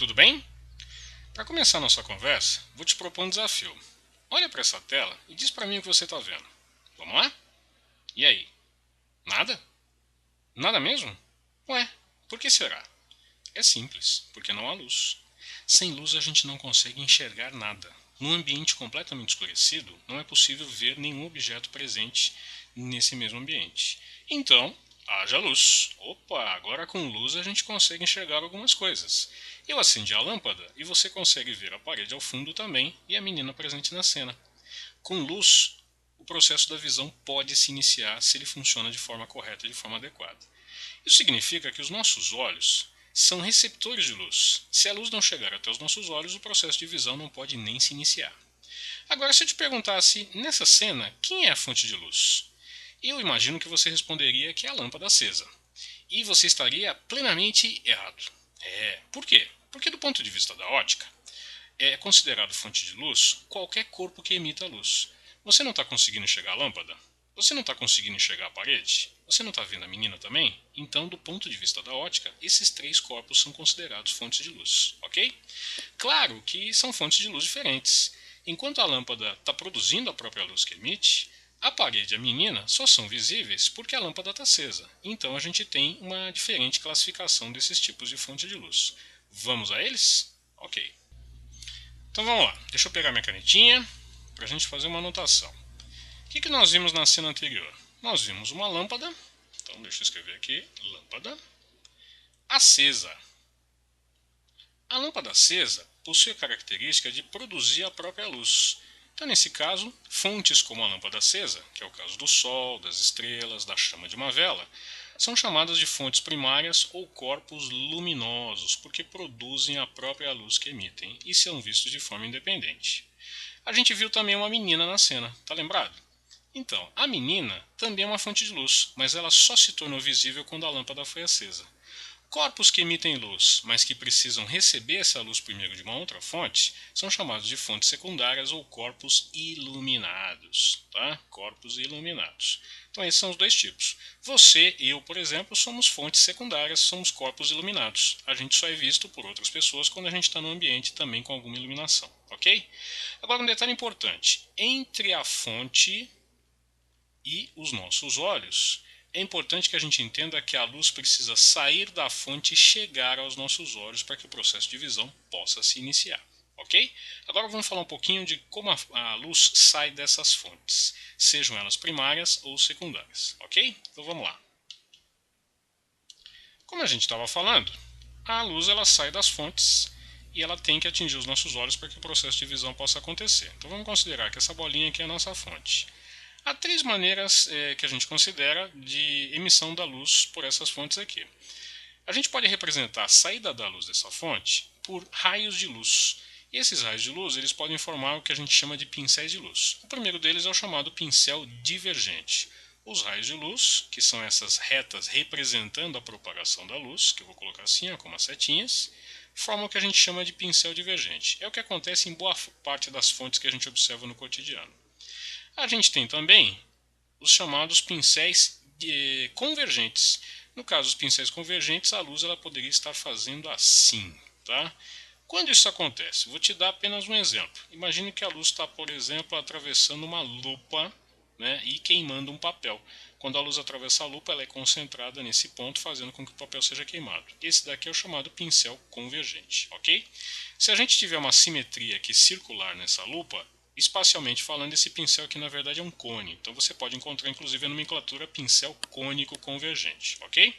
Tudo bem? Para começar nossa conversa, vou te propor um desafio. Olha para essa tela e diz para mim o que você está vendo. Vamos lá? E aí? Nada? Nada mesmo? Ué, por que será? É simples, porque não há luz. Sem luz a gente não consegue enxergar nada. Num ambiente completamente escurecido, não é possível ver nenhum objeto presente nesse mesmo ambiente. Então, haja luz. Opa, agora com luz a gente consegue enxergar algumas coisas. Eu acendi a lâmpada e você consegue ver a parede ao fundo também e a menina presente na cena. Com luz, o processo da visão pode se iniciar se ele funciona de forma correta e de forma adequada. Isso significa que os nossos olhos são receptores de luz. Se a luz não chegar até os nossos olhos, o processo de visão não pode nem se iniciar. Agora, se eu te perguntasse, nessa cena, quem é a fonte de luz? Eu imagino que você responderia que é a lâmpada acesa. E você estaria plenamente errado. Por quê? Porque do ponto de vista da ótica, é considerado fonte de luz qualquer corpo que emita luz. Você não está conseguindo enxergar a lâmpada? Você não está conseguindo enxergar a parede? Você não está vendo a menina também? Então, do ponto de vista da ótica, esses três corpos são considerados fontes de luz, ok? Claro que são fontes de luz diferentes. Enquanto a lâmpada está produzindo a própria luz que emite, a parede e a menina só são visíveis porque a lâmpada está acesa. Então a gente tem uma diferente classificação desses tipos de fonte de luz. Vamos a eles? Ok. Então vamos lá, deixa eu pegar minha canetinha para a gente fazer uma anotação. O que nós vimos na cena anterior? Nós vimos uma lâmpada, então deixa eu escrever aqui, lâmpada, acesa. A lâmpada acesa possui a característica de produzir a própria luz. Então, nesse caso, fontes como a lâmpada acesa, que é o caso do Sol, das estrelas, da chama de uma vela, são chamadas de fontes primárias ou corpos luminosos, porque produzem a própria luz que emitem e são vistos de forma independente. A gente viu também uma menina na cena, tá lembrado? Então, a menina também é uma fonte de luz, mas ela só se tornou visível quando a lâmpada foi acesa. Corpos que emitem luz, mas que precisam receber essa luz primeiro de uma outra fonte, são chamados de fontes secundárias ou corpos iluminados. Tá? Corpos iluminados. Então esses são os dois tipos. Você e eu, por exemplo, somos fontes secundárias, somos corpos iluminados. A gente só é visto por outras pessoas quando a gente está no ambiente também com alguma iluminação. Ok? Agora um detalhe importante. Entre a fonte e os nossos olhos, é importante que a gente entenda que a luz precisa sair da fonte e chegar aos nossos olhos para que o processo de visão possa se iniciar. Ok? Agora vamos falar um pouquinho de como a luz sai dessas fontes, sejam elas primárias ou secundárias. Ok? Então vamos lá. Como a gente estava falando, a luz ela sai das fontes e ela tem que atingir os nossos olhos para que o processo de visão possa acontecer. Então vamos considerar que essa bolinha aqui é a nossa fonte. Há três maneiras que a gente considera de emissão da luz por essas fontes aqui. A gente pode representar a saída da luz dessa fonte por raios de luz. E esses raios de luz eles podem formar o que a gente chama de pincéis de luz. O primeiro deles é o chamado pincel divergente. Os raios de luz, que são essas retas representando a propagação da luz, que eu vou colocar assim, como as setinhas, formam o que a gente chama de pincel divergente. É o que acontece em boa parte das fontes que a gente observa no cotidiano. A gente tem também os chamados pincéis convergentes. No caso dos pincéis convergentes, a luz ela poderia estar fazendo assim. Tá? Quando isso acontece? Vou te dar apenas um exemplo. Imagine que a luz está, por exemplo, atravessando uma lupa, né, e queimando um papel. Quando a luz atravessa a lupa, ela é concentrada nesse ponto, fazendo com que o papel seja queimado. Esse daqui é o chamado pincel convergente. Ok? Se a gente tiver uma simetria aqui circular nessa lupa, espacialmente falando, esse pincel aqui na verdade é um cone. Então você pode encontrar inclusive a nomenclatura pincel cônico convergente, ok?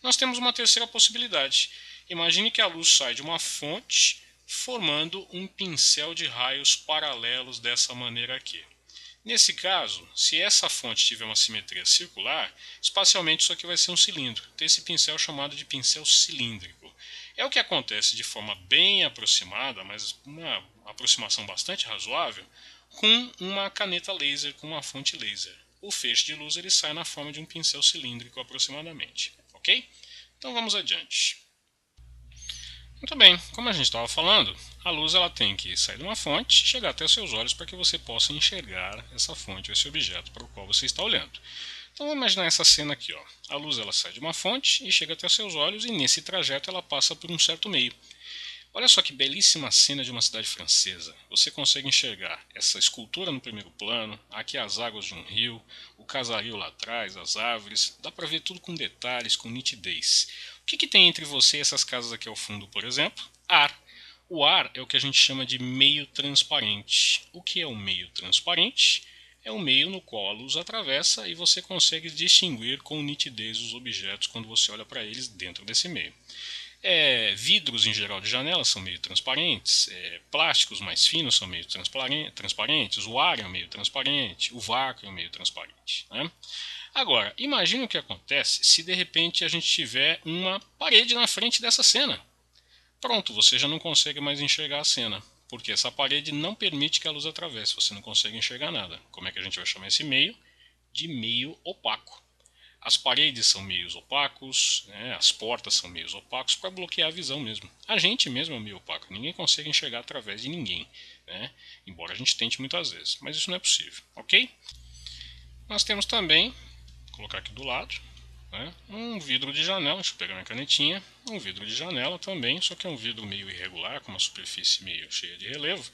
Nós temos uma terceira possibilidade. Imagine que a luz sai de uma fonte formando um pincel de raios paralelos dessa maneira aqui. Nesse caso, se essa fonte tiver uma simetria circular, espacialmente isso aqui vai ser um cilindro. Então esse pincel é chamado de pincel cilíndrico. É o que acontece de forma bem aproximada, mas uma aproximação bastante razoável, com uma caneta laser, com uma fonte laser. O feixe de luz ele sai na forma de um pincel cilíndrico aproximadamente. Ok? Então vamos adiante. Muito bem, como a gente estava falando, a luz ela tem que sair de uma fonte e chegar até os seus olhos para que você possa enxergar essa fonte, esse objeto para o qual você está olhando. Então vamos imaginar essa cena aqui. Ó. A luz ela sai de uma fonte e chega até os seus olhos e nesse trajeto ela passa por um certo meio. Olha só que belíssima cena de uma cidade francesa. Você consegue enxergar essa escultura no primeiro plano, aqui as águas de um rio, o casario lá atrás, as árvores. Dá para ver tudo com detalhes, com nitidez. O que tem entre você e essas casas aqui ao fundo, por exemplo? Ar. O ar é o que a gente chama de meio transparente. O que é um meio transparente? É um meio no qual a luz atravessa e você consegue distinguir com nitidez os objetos quando você olha para eles dentro desse meio. Vidros em geral de janelas são meio transparentes, plásticos mais finos são meio transparentes, o ar é meio transparente, o vácuo é meio transparente. Né? Agora, imagine o que acontece se de repente a gente tiver uma parede na frente dessa cena. Pronto, você já não consegue mais enxergar a cena, porque essa parede não permite que a luz atravesse, você não consegue enxergar nada. Como é que a gente vai chamar esse meio? De meio opaco. As paredes são meios opacos, né? As portas são meios opacos para bloquear a visão mesmo. A gente mesmo é meio opaco, ninguém consegue enxergar através de ninguém, né? Embora a gente tente muitas vezes, mas isso não é possível, ok? Nós temos também, vou colocar aqui do lado, né? Um vidro de janela, deixa eu pegar minha canetinha, um vidro de janela também, só que é um vidro meio irregular, com uma superfície meio cheia de relevo,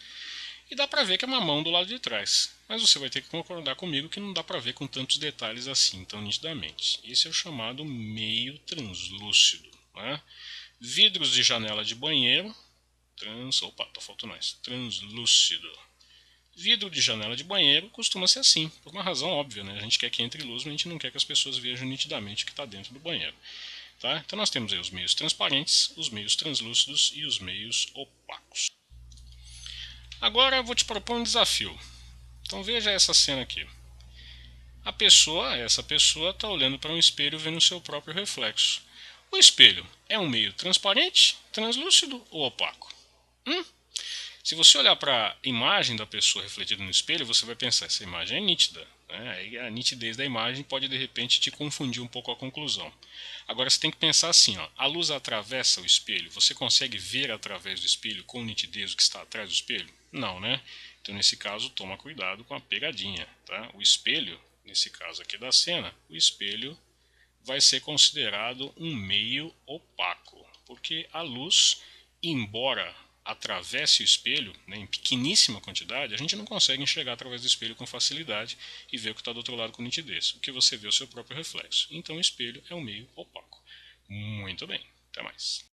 e dá pra ver que é uma mão do lado de trás. Mas você vai ter que concordar comigo que não dá pra ver com tantos detalhes assim, tão nitidamente. Esse é o chamado meio translúcido. Né? Vidros de janela de banheiro, opa, tá faltando mais, translúcido. Vidro de janela de banheiro costuma ser assim, por uma razão óbvia, né? A gente quer que entre luz, mas a gente não quer que as pessoas vejam nitidamente o que está dentro do banheiro. Tá? Então nós temos aí os meios transparentes, os meios translúcidos e os meios opacos. Agora eu vou te propor um desafio. Então veja essa cena aqui. Essa pessoa está olhando para um espelho vendo o seu próprio reflexo. O espelho é um meio transparente, translúcido ou opaco? Se você olhar para a imagem da pessoa refletida no espelho, você vai pensar, essa imagem é nítida. Né? A nitidez da imagem pode de repente te confundir um pouco a conclusão. Agora você tem que pensar assim, ó, a luz atravessa o espelho, você consegue ver através do espelho com nitidez o que está atrás do espelho? Não, né? Então nesse caso toma cuidado com a pegadinha. Tá? O espelho, nesse caso aqui da cena, o espelho vai ser considerado um meio opaco, porque a luz, embora atravesse o espelho, né, em pequeníssima quantidade, a gente não consegue enxergar através do espelho com facilidade e ver o que está do outro lado com nitidez. O que você vê é o seu próprio reflexo. Então o espelho é um meio opaco. Muito bem, até mais.